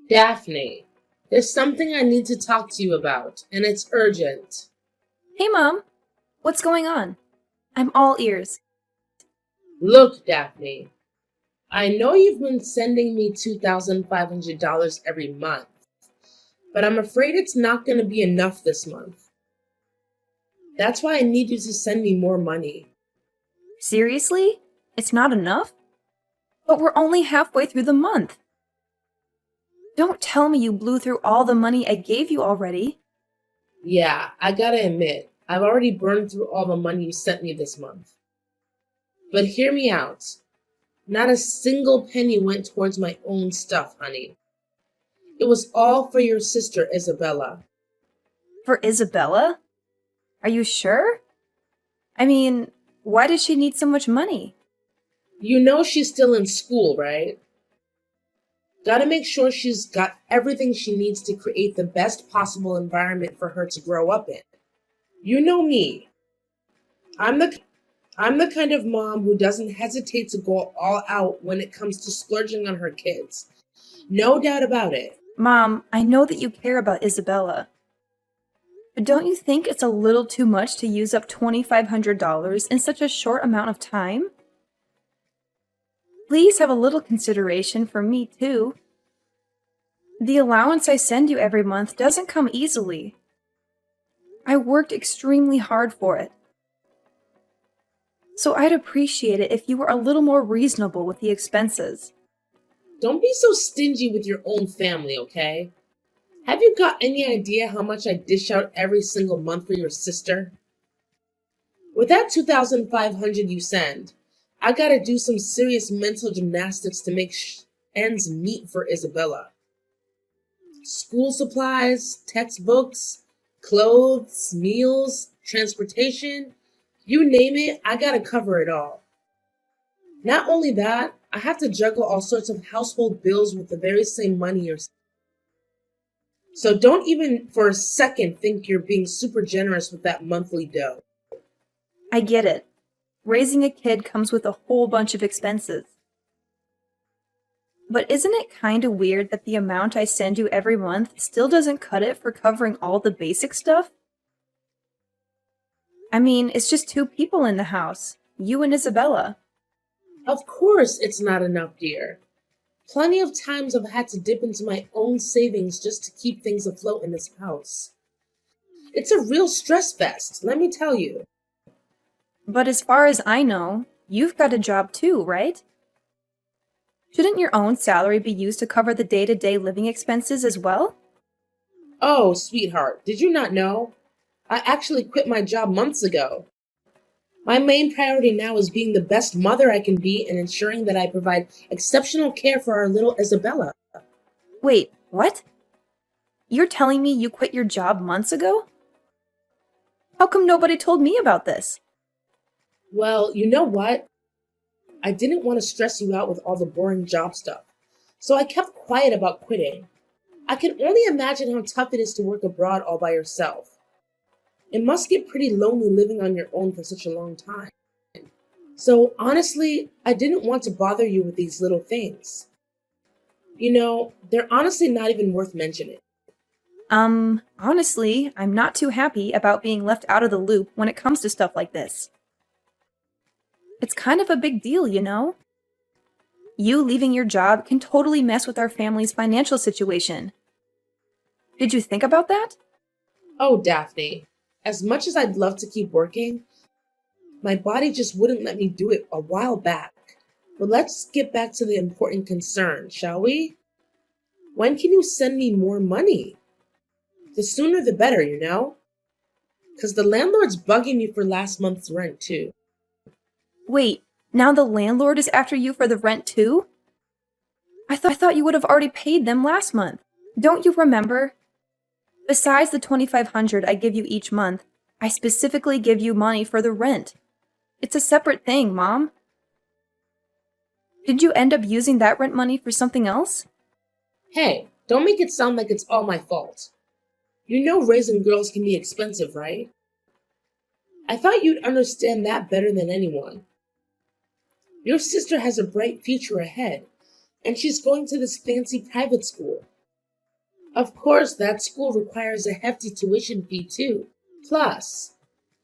Daphne, there's something I need to talk to you about, and it's urgent. Hey, Mom. What's going on? I'm all ears. Look, Daphne, I know you've been sending me $2,500 every month, but I'm afraid it's not going to be enough this month. That's why I need you to send me more money. Seriously? It's not enough? But we're only halfway through the month. Don't tell me you blew through all the money I gave you already. Yeah, I gotta admit, I've already burned through all the money you sent me this month. But hear me out. Not a single penny went towards my own stuff, honey. It was all for your sister, Isabella. For Isabella? Are you sure? I mean, why does she need so much money? You know she's still in school, right? Gotta make sure she's got everything she needs to create the best possible environment for her to grow up in. You know me. I'm the I'm the kind of mom who doesn't hesitate to go all out when it comes to splurging on her kids. No doubt about it. Mom, I know that you care about Isabella. But don't you think it's a little too much to use up $2,500 in such a short amount of time? Please have a little consideration for me, too. The allowance I send you every month doesn't come easily. I worked extremely hard for it. So I'd appreciate it if you were a little more reasonable with the expenses. Don't be so stingy with your own family, okay? Have you got any idea how much I dish out every single month for your sister? With that 2,500 you send, I gotta do some serious mental gymnastics to make ends meet for Isabella. School supplies, textbooks, clothes, meals, transportation, you name it, I gotta cover it all. Not only that, I have to juggle all sorts of household bills with the very same money you're. So don't even for a second think you're being super generous with that monthly dough. I get it. Raising a kid comes with a whole bunch of expenses. But isn't it kind of weird that the amount I send you every month still doesn't cut it for covering all the basic stuff? I mean, it's just two people in the house, you and Isabella. Of course it's not enough, dear. Plenty of times I've had to dip into my own savings just to keep things afloat in this house. It's a real stress fest, let me tell you. But as far as I know, you've got a job too, right? Shouldn't your own salary be used to cover the day-to-day living expenses as well? Oh, sweetheart, did you not know? I actually quit my job months ago. My main priority now is being the best mother I can be and ensuring that I provide exceptional care for our little Isabella. Wait, what? You're telling me you quit your job months ago? How come nobody told me about this? Well, you know what? I didn't want to stress you out with all the boring job stuff, so I kept quiet about quitting. I can only imagine how tough it is to work abroad all by yourself. It must get pretty lonely living on your own for such a long time. So honestly, I didn't want to bother you with these little things. You know, they're honestly not even worth mentioning. Honestly, I'm not too happy about being left out of the loop when it comes to stuff like this. It's kind of a big deal, you know? You leaving your job can totally mess with our family's financial situation. Did you think about that? Oh, Daphne, as much as I'd love to keep working, my body just wouldn't let me do it a while back. But let's get back to the important concern, shall we? When can you send me more money? The sooner the better, you know? Because the landlord's bugging me for last month's rent, too. Wait, now the landlord is after you for the rent too? I thought you would have already paid them last month. Don't you remember? Besides the $2,500 I give you each month, I specifically give you money for the rent. It's a separate thing, Mom. Did you end up using that rent money for something else? Hey, don't make it sound like it's all my fault. You know raising girls can be expensive, right? I thought you'd understand that better than anyone. Your sister has a bright future ahead, and she's going to this fancy private school. Of course, that school requires a hefty tuition fee too. Plus,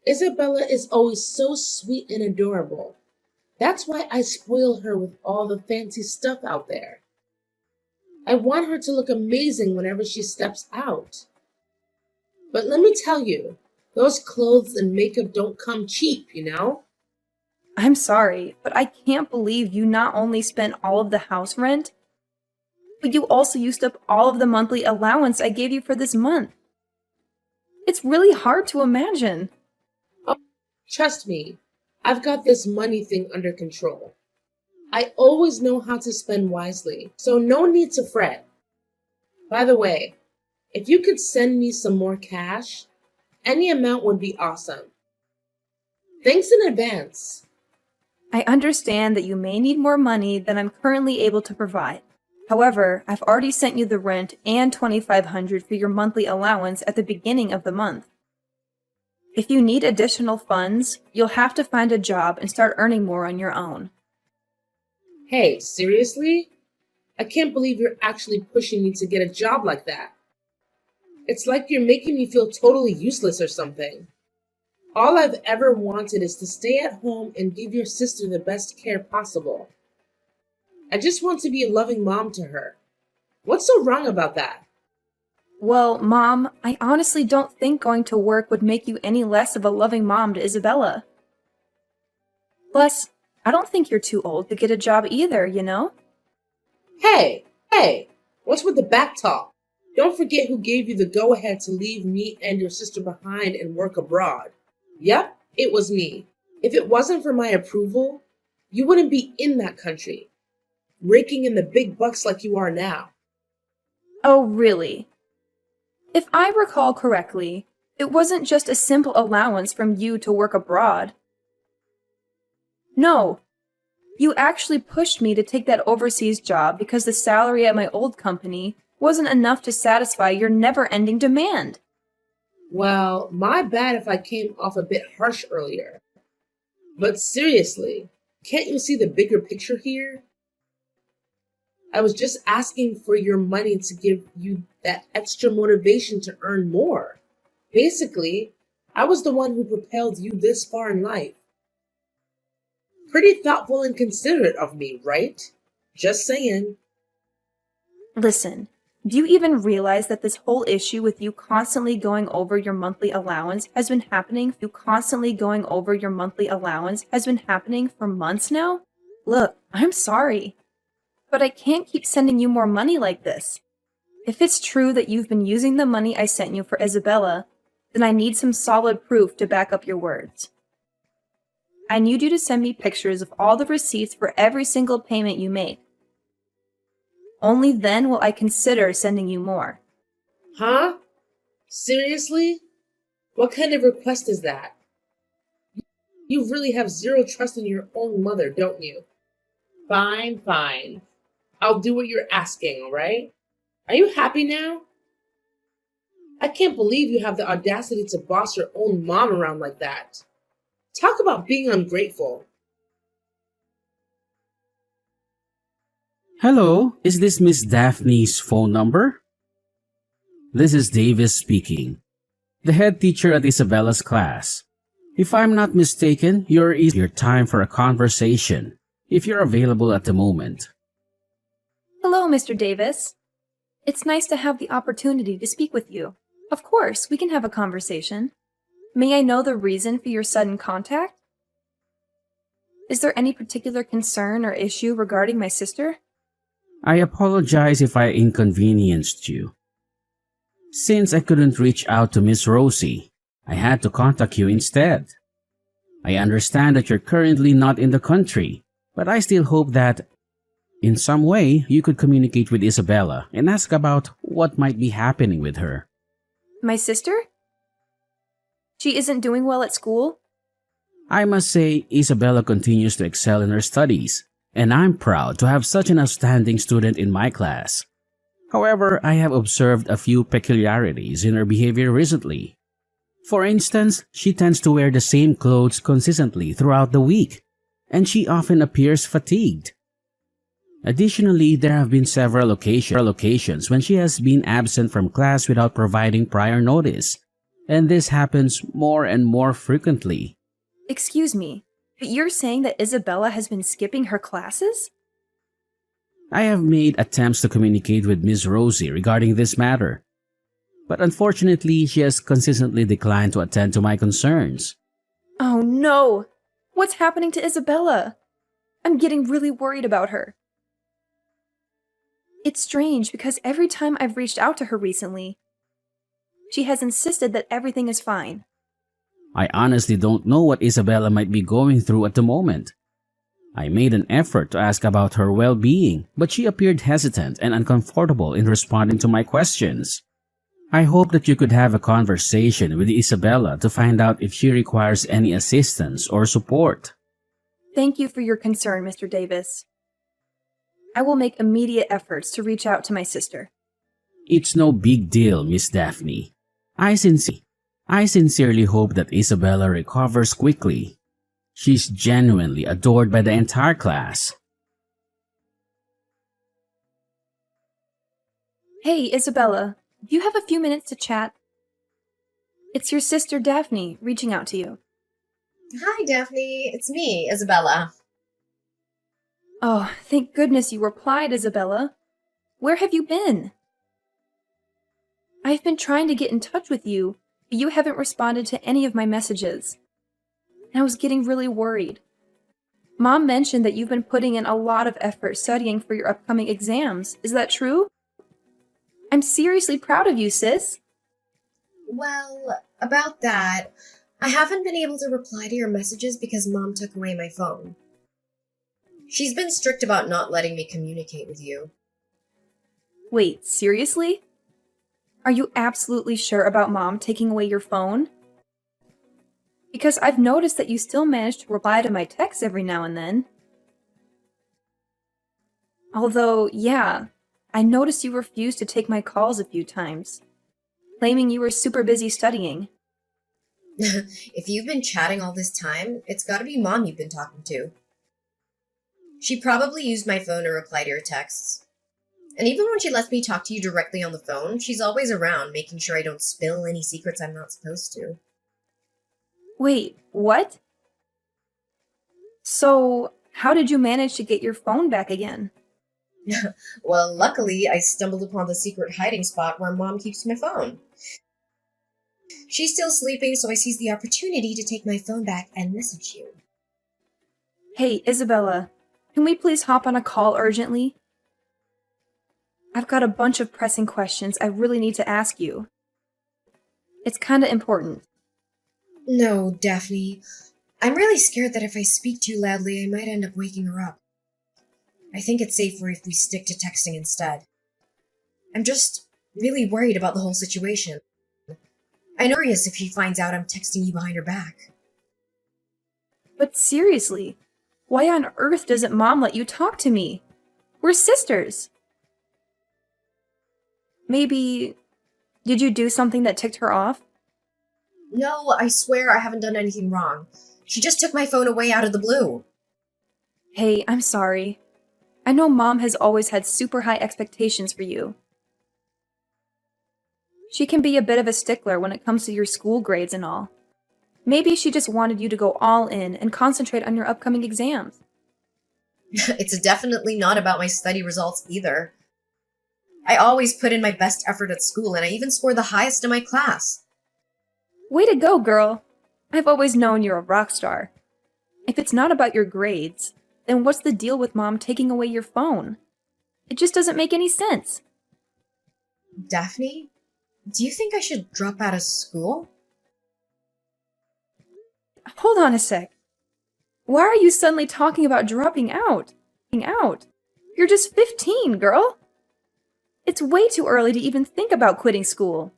Isabella is always so sweet and adorable. That's why I spoil her with all the fancy stuff out there. I want her to look amazing whenever she steps out. But let me tell you, those clothes and makeup don't come cheap, you know? I'm sorry, but I can't believe you not only spent all of the house rent, but you also used up all of the monthly allowance I gave you for this month. It's really hard to imagine. Oh, trust me, I've got this money thing under control. I always know how to spend wisely, so no need to fret. By the way, if you could send me some more cash, any amount would be awesome. Thanks in advance. I understand that you may need more money than I'm currently able to provide. However, I've already sent you the rent and $2,500 for your monthly allowance at the beginning of the month. If you need additional funds, you'll have to find a job and start earning more on your own. Hey, seriously? I can't believe you're actually pushing me to get a job like that. It's like you're making me feel totally useless or something. All I've ever wanted is to stay at home and give your sister the best care possible. I just want to be a loving mom to her. What's so wrong about that? Well, Mom, I honestly don't think going to work would make you any less of a loving mom to Isabella. Plus, I don't think you're too old to get a job either, you know? Hey, what's with the back talk? Don't forget who gave you the go-ahead to leave me and your sister behind and work abroad. Yep, it was me. If it wasn't for my approval, you wouldn't be in that country, raking in the big bucks like you are now. Oh, really? If I recall correctly, it wasn't just a simple allowance from you to work abroad. No, you actually pushed me to take that overseas job because the salary at my old company wasn't enough to satisfy your never-ending demand. Well, my bad if I came off a bit harsh earlier. But seriously, can't you see the bigger picture here? I was just asking for your money to give you that extra motivation to earn more. Basically, I was the one who propelled you this far in life. Pretty thoughtful and considerate of me, right? Just saying. Listen, do you even realize that this whole issue with you constantly going over your monthly allowance has been happening for months now? Look, I'm sorry, but I can't keep sending you more money like this. If it's true that you've been using the money I sent you for Isabella, then I need some solid proof to back up your words. I need you to send me pictures of all the receipts for every single payment you make. Only then will I consider sending you more. Huh? Seriously? What kind of request is that? You really have zero trust in your own mother, don't you? Fine. I'll do what you're asking, alright? Are you happy now? I can't believe you have the audacity to boss your own mom around like that. Talk about being ungrateful. Hello, is this Miss Daphne's phone number? This is Davis speaking, the head teacher at Isabella's class. If I'm not mistaken, you're your time for a conversation, if you're available at the moment. Hello, Mr. Davis. It's nice to have the opportunity to speak with you. Of course, we can have a conversation. May I know the reason for your sudden contact? Is there any particular concern or issue regarding my sister? I apologize if I inconvenienced you. Since I couldn't reach out to Miss Rosie, I had to contact you instead. I understand that you're currently not in the country, but I still hope that in some way you could communicate with Isabella and ask about what might be happening with her. My sister? She isn't doing well at school? I must say Isabella continues to excel in her studies, and I'm proud to have such an outstanding student in my class. However, I have observed a few peculiarities in her behavior recently. For instance, she tends to wear the same clothes consistently throughout the week, and she often appears fatigued. Additionally, there have been several occasions when she has been absent from class without providing prior notice, and this happens more and more frequently. Excuse me, but you're saying that Isabella has been skipping her classes? I have made attempts to communicate with Miss Rosie regarding this matter, but unfortunately she has consistently declined to attend to my concerns. Oh no! What's happening to Isabella? I'm getting really worried about her. It's strange because every time I've reached out to her recently, she has insisted that everything is fine. I honestly don't know what Isabella might be going through at the moment. I made an effort to ask about her well-being, but she appeared hesitant and uncomfortable in responding to my questions. I hope that you could have a conversation with Isabella to find out if she requires any assistance or support. Thank you for your concern, Mr. Davis. I will make immediate efforts to reach out to my sister. It's no big deal, Miss Daphne. I sincerely hope that Isabella recovers quickly. She's genuinely adored by the entire class. Hey, Isabella, do you have a few minutes to chat? It's your sister Daphne reaching out to you. Hi, Daphne. It's me, Isabella. Oh, thank goodness you replied, Isabella. Where have you been? I've been trying to get in touch with you, but you haven't responded to any of my messages. And I was getting really worried. Mom mentioned that you've been putting in a lot of effort studying for your upcoming exams. Is that true? I'm seriously proud of you, sis. Well, about that, I haven't been able to reply to your messages because Mom took away my phone. She's been strict about not letting me communicate with you. Wait, seriously? Are you absolutely sure about Mom taking away your phone? Because I've noticed that you still manage to reply to my texts every now and then. Although, yeah, I noticed you refused to take my calls a few times, claiming you were super busy studying. If you've been chatting all this time, it's gotta be Mom you've been talking to. She probably used my phone to reply to your texts. And even when she lets me talk to you directly on the phone, she's always around, making sure I don't spill any secrets I'm not supposed to. Wait, what? So, how did you manage to get your phone back again? Well, luckily, I stumbled upon the secret hiding spot where Mom keeps my phone. She's still sleeping, so I seized the opportunity to take my phone back and message you. Hey, Isabella, can we please hop on a call urgently? I've got a bunch of pressing questions I really need to ask you. It's kinda important. No, Daphne. I'm really scared that if I speak too loudly, I might end up waking her up. I think it's safer if we stick to texting instead. I'm just really worried about the whole situation. I'm curious if she finds out I'm texting you behind her back. But seriously, why on earth doesn't Mom let you talk to me? We're sisters. Maybe, did you do something that ticked her off? No, I swear I haven't done anything wrong. She just took my phone away out of the blue. Hey, I'm sorry. I know Mom has always had super high expectations for you. She can be a bit of a stickler when it comes to your school grades and all. Maybe she just wanted you to go all in and concentrate on your upcoming exams. It's definitely not about my study results either. I always put in my best effort at school, and I even scored the highest in my class. Way to go, girl! I've always known you're a rock star. If it's not about your grades, then what's the deal with Mom taking away your phone? It just doesn't make any sense. Daphne, do you think I should drop out of school? Hold on a sec. Why are you suddenly talking about dropping out? You're just 15, girl. It's way too early to even think about quitting school.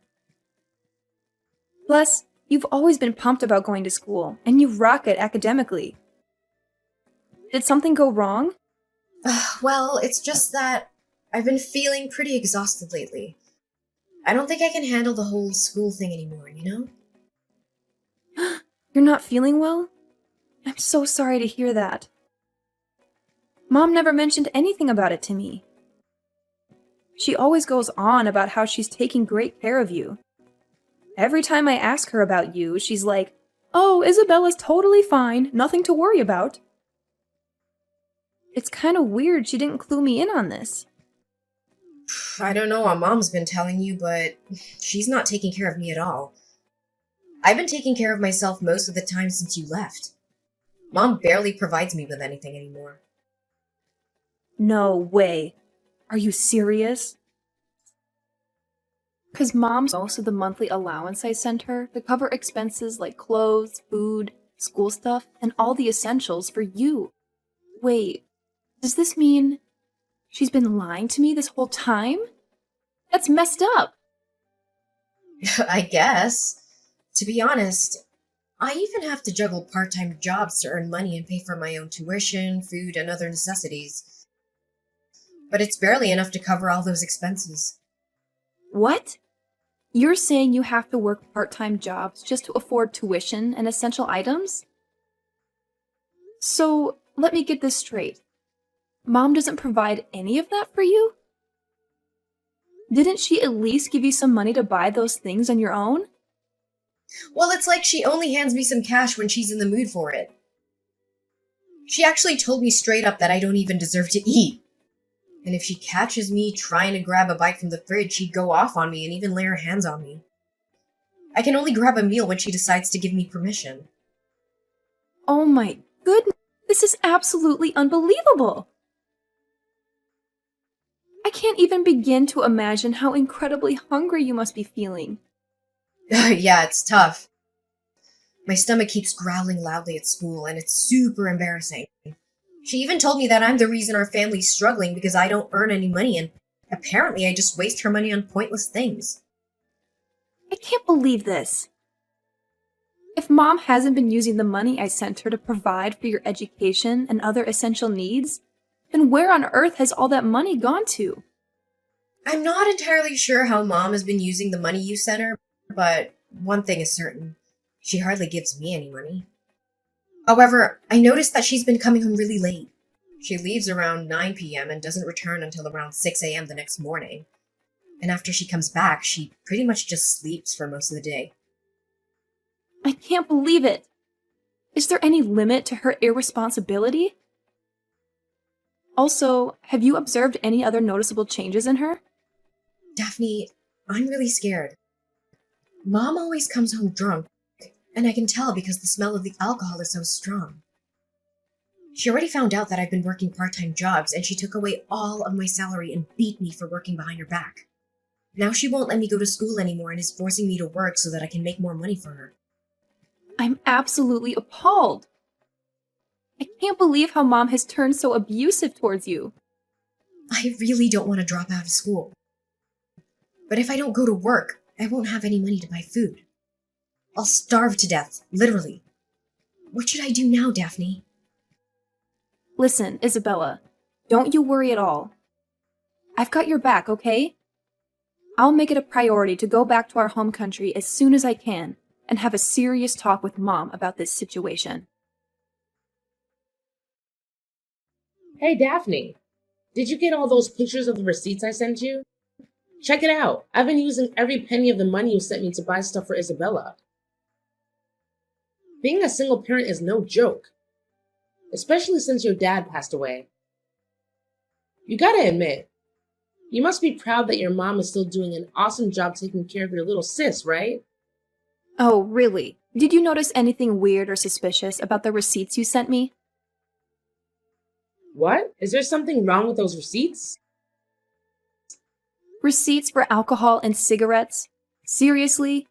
Plus, you've always been pumped about going to school, and you rock it academically. Did something go wrong? Well, it's just that I've been feeling pretty exhausted lately. I don't think I can handle the whole school thing anymore, you know? You're not feeling well? I'm so sorry to hear that. Mom never mentioned anything about it to me. She always goes on about how she's taking great care of you. Every time I ask her about you, she's like, "Oh, Isabella's totally fine, nothing to worry about." It's kind of weird she didn't clue me in on this. I don't know what Mom's been telling you, but she's not taking care of me at all. I've been taking care of myself most of the time since you left. Mom barely provides me with anything anymore. No way. Are you serious? Because Mom's most of the monthly allowance I sent her to cover expenses like clothes, food, school stuff, and all the essentials for you. Wait, does this mean she's been lying to me this whole time? That's messed up. I guess. To be honest, I even have to juggle part-time jobs to earn money and pay for my own tuition, food, and other necessities. But it's barely enough to cover all those expenses. What? You're saying you have to work part-time jobs just to afford tuition and essential items? So, let me get this straight. Mom doesn't provide any of that for you? Didn't she at least give you some money to buy those things on your own? Well, it's like she only hands me some cash when she's in the mood for it. She actually told me straight up that I don't even deserve to eat. And if she catches me trying to grab a bite from the fridge, she'd go off on me and even lay her hands on me. I can only grab a meal when she decides to give me permission. Oh my goodness, this is absolutely unbelievable! I can't even begin to imagine how incredibly hungry you must be feeling. Yeah, it's tough. My stomach keeps growling loudly at school, and it's super embarrassing. She even told me that I'm the reason our family's struggling because I don't earn any money, and apparently I just waste her money on pointless things. I can't believe this. If Mom hasn't been using the money I sent her to provide for your education and other essential needs, then where on earth has all that money gone to? I'm not entirely sure how Mom has been using the money you sent her, but one thing is certain. She hardly gives me any money. However, I noticed that she's been coming home really late. She leaves around 9 p.m. and doesn't return until around 6 a.m. the next morning. And after she comes back, she pretty much just sleeps for most of the day. I can't believe it. Is there any limit to her irresponsibility? Also, have you observed any other noticeable changes in her? Daphne, I'm really scared. Mom always comes home drunk, and I can tell because the smell of the alcohol is so strong. She already found out that I've been working part-time jobs, and she took away all of my salary and beat me for working behind her back. Now she won't let me go to school anymore and is forcing me to work so that I can make more money for her. I'm absolutely appalled. I can't believe how Mom has turned so abusive towards you. I really don't want to drop out of school. But if I don't go to work, I won't have any money to buy food. I'll starve to death, literally. What should I do now, Daphne? Listen, Isabella, don't you worry at all. I've got your back, okay? I'll make it a priority to go back to our home country as soon as I can and have a serious talk with Mom about this situation. Hey, Daphne, did you get all those pictures of the receipts I sent you? Check it out. I've been using every penny of the money you sent me to buy stuff for Isabella. Being a single parent is no joke, especially since your dad passed away. You gotta admit, you must be proud that your mom is still doing an awesome job taking care of your little sis, right? Oh, really? Did you notice anything weird or suspicious about the receipts you sent me? What? Is there something wrong with those receipts? Receipts for alcohol and cigarettes? Seriously?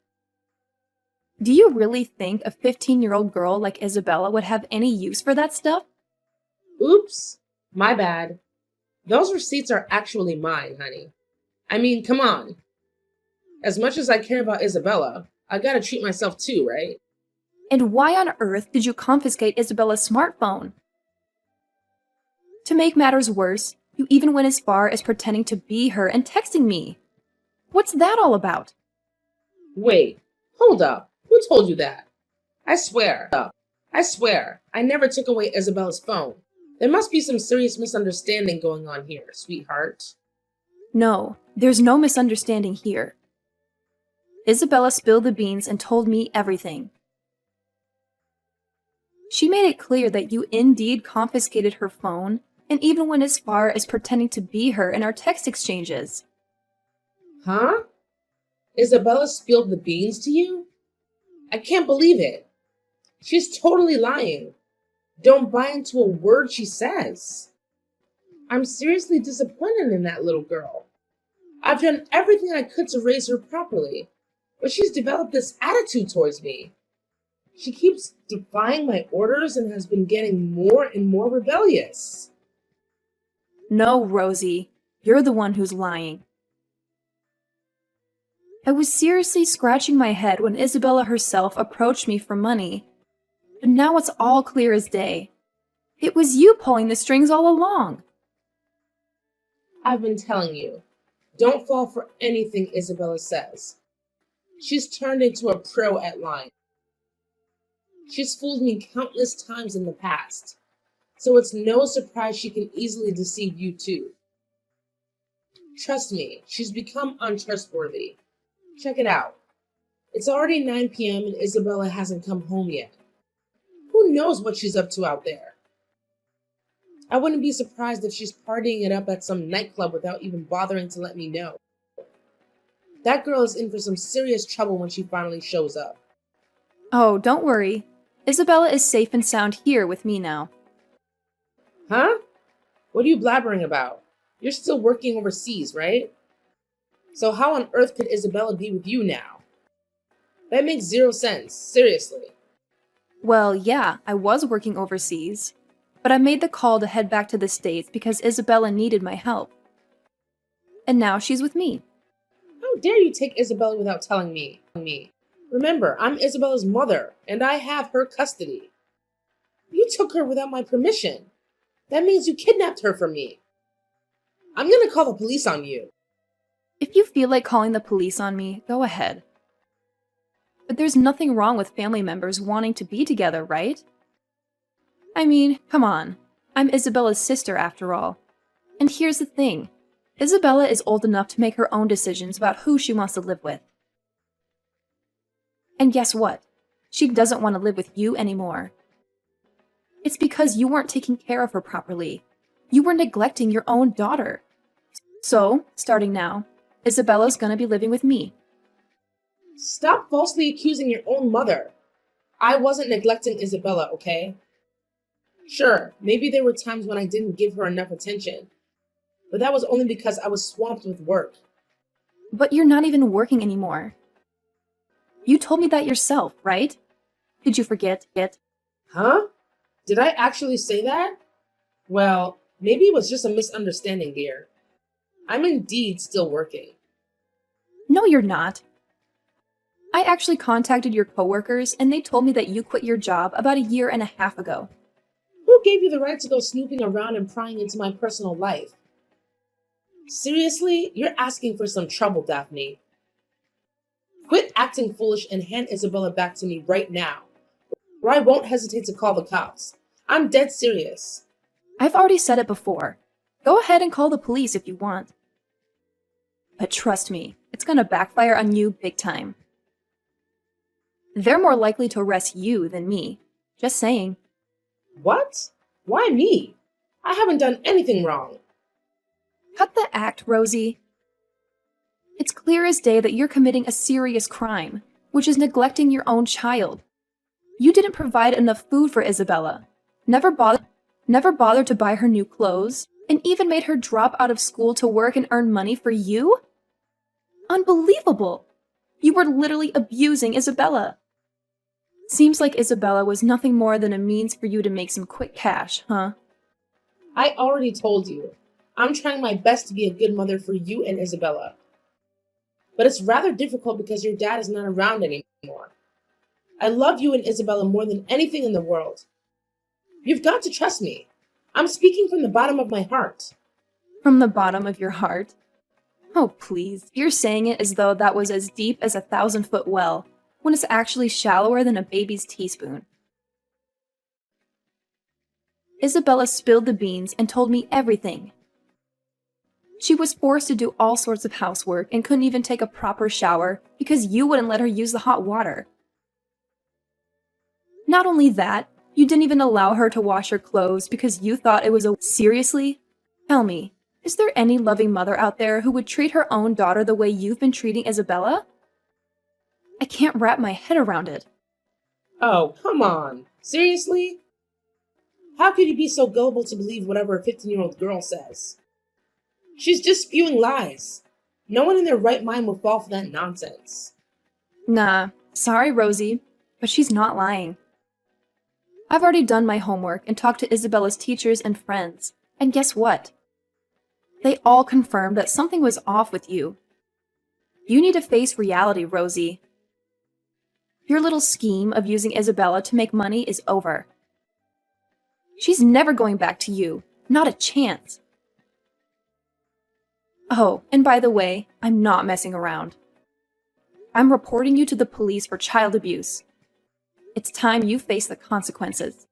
Do you really think a 15-year-old girl like Isabella would have any use for that stuff? Oops, my bad. Those receipts are actually mine, honey. I mean, come on. As much as I care about Isabella, I gotta treat myself too, right? And why on earth did you confiscate Isabella's smartphone? To make matters worse, you even went as far as pretending to be her and texting me. What's that all about? Wait, hold up. Who told you that? I swear, I never took away Isabella's phone. There must be some serious misunderstanding going on here, sweetheart. No, there's no misunderstanding here. Isabella spilled the beans and told me everything. She made it clear that you indeed confiscated her phone and even went as far as pretending to be her in our text exchanges. Huh? Isabella spilled the beans to you? I can't believe it. She's totally lying. Don't buy into a word she says. I'm seriously disappointed in that little girl. I've done everything I could to raise her properly, but she's developed this attitude towards me. She keeps defying my orders and has been getting more and more rebellious. No, Rosie, you're the one who's lying. I was seriously scratching my head when Isabella herself approached me for money. But now it's all clear as day. It was you pulling the strings all along. I've been telling you, don't fall for anything Isabella says. She's turned into a pro at lying. She's fooled me countless times in the past, so it's no surprise she can easily deceive you too. Trust me, she's become untrustworthy. Check it out. It's already 9 p.m. and Isabella hasn't come home yet. Who knows what she's up to out there? I wouldn't be surprised if she's partying it up at some nightclub without even bothering to let me know. That girl is in for some serious trouble when she finally shows up. Oh, don't worry. Isabella is safe and sound here with me now. Huh? What are you blabbering about? You're still working overseas, right? So how on earth could Isabella be with you now? That makes zero sense, seriously. Well, yeah, I was working overseas, but I made the call to head back to the States because Isabella needed my help. And now she's with me. How dare you take Isabella without telling me? Remember, I'm Isabella's mother, and I have her custody. You took her without my permission. That means you kidnapped her from me. I'm gonna call the police on you. If you feel like calling the police on me, go ahead. But there's nothing wrong with family members wanting to be together, right? I mean, come on. I'm Isabella's sister after all. And here's the thing. Isabella is old enough to make her own decisions about who she wants to live with. And guess what? She doesn't want to live with you anymore. It's because you weren't taking care of her properly. You were neglecting your own daughter. So, starting now, Isabella's gonna be living with me. Stop falsely accusing your own mother. I wasn't neglecting Isabella, okay? Sure, maybe there were times when I didn't give her enough attention, but that was only because I was swamped with work. But you're not even working anymore. You told me that yourself, right? Did you forget it? Huh? Did I actually say that? Well, maybe it was just a misunderstanding, dear. I'm indeed still working. No, you're not. I actually contacted your coworkers and they told me that you quit your job about 1.5 years ago. Who gave you the right to go snooping around and prying into my personal life? Seriously, you're asking for some trouble, Daphne. Quit acting foolish and hand Isabella back to me right now, or I won't hesitate to call the cops. I'm dead serious. I've already said it before. Go ahead and call the police if you want. But trust me, it's gonna backfire on you big time. They're more likely to arrest you than me. Just saying. What? Why me? I haven't done anything wrong. Cut the act, Rosie. It's clear as day that you're committing a serious crime, which is neglecting your own child. You didn't provide enough food for Isabella, never bothered to buy her new clothes, and even made her drop out of school to work and earn money for you? Unbelievable! You were literally abusing Isabella. Seems like Isabella was nothing more than a means for you to make some quick cash, huh? I already told you. I'm trying my best to be a good mother for you and Isabella. But it's rather difficult because your dad is not around anymore. I love you and Isabella more than anything in the world. You've got to trust me. I'm speaking from the bottom of my heart. From the bottom of your heart? Oh, please. You're saying it as though that was as deep as a 1,000-foot well, when it's actually shallower than a baby's teaspoon. Isabella spilled the beans and told me everything. She was forced to do all sorts of housework and couldn't even take a proper shower because you wouldn't let her use the hot water. Not only that, you didn't even allow her to wash her clothes because you thought it was a— Seriously? Tell me, is there any loving mother out there who would treat her own daughter the way you've been treating Isabella? I can't wrap my head around it. Oh, come on. Seriously? How could you be so gullible to believe whatever a 15-year-old girl says? She's just spewing lies. No one in their right mind will fall for that nonsense. Nah, sorry, Rosie, but she's not lying. I've already done my homework and talked to Isabella's teachers and friends, and guess what? They all confirmed that something was off with you. You need to face reality, Rosie. Your little scheme of using Isabella to make money is over. She's never going back to you. Not a chance. Oh, and by the way, I'm not messing around. I'm reporting you to the police for child abuse. It's time you face the consequences.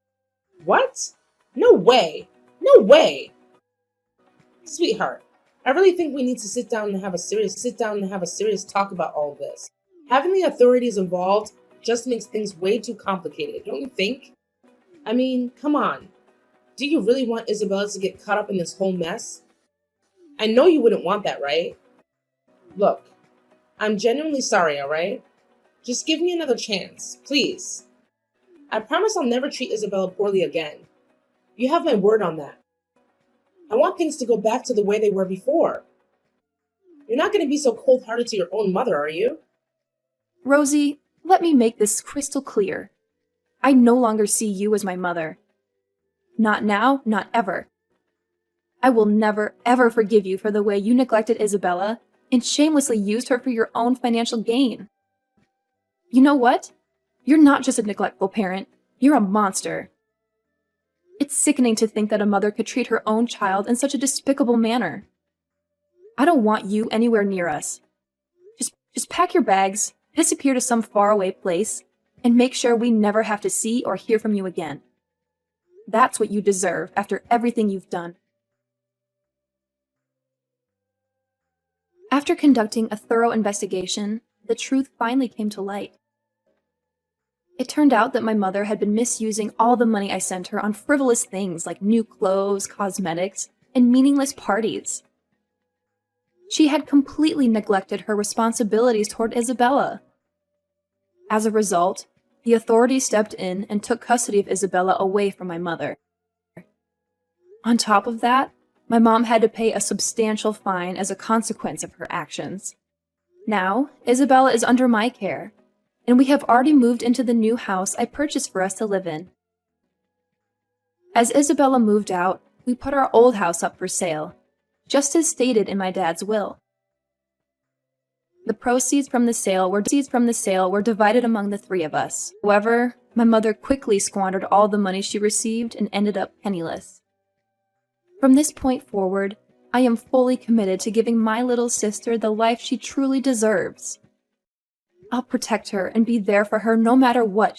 What? No way. No way. Sweetheart, I really think we need to sit down and have a serious talk about all of this. Having the authorities involved just makes things way too complicated, don't you think? I mean, come on. Do you really want Isabella to get caught up in this whole mess? I know you wouldn't want that, right? Look, I'm genuinely sorry, alright? Just give me another chance, please. I promise I'll never treat Isabella poorly again. You have my word on that. I want things to go back to the way they were before. You're not going to be so cold-hearted to your own mother, are you? Rosie, let me make this crystal clear. I no longer see you as my mother. Not now, not ever. I will never, ever forgive you for the way you neglected Isabella and shamelessly used her for your own financial gain. You know what? You're not just a neglectful parent, you're a monster. It's sickening to think that a mother could treat her own child in such a despicable manner. I don't want you anywhere near us. Just pack your bags, disappear to some faraway place, and make sure we never have to see or hear from you again. That's what you deserve after everything you've done. After conducting a thorough investigation, the truth finally came to light. It turned out that my mother had been misusing all the money I sent her on frivolous things like new clothes, cosmetics, and meaningless parties. She had completely neglected her responsibilities toward Isabella. As a result, the authorities stepped in and took custody of Isabella away from my mother. On top of that, my mom had to pay a substantial fine as a consequence of her actions. Now, Isabella is under my care, and we have already moved into the new house I purchased for us to live in. As Isabella moved out, we put our old house up for sale, just as stated in my dad's will. The proceeds from the sale were divided among the three of us. However, my mother quickly squandered all the money she received and ended up penniless. From this point forward, I am fully committed to giving my little sister the life she truly deserves. I'll protect her and be there for her no matter what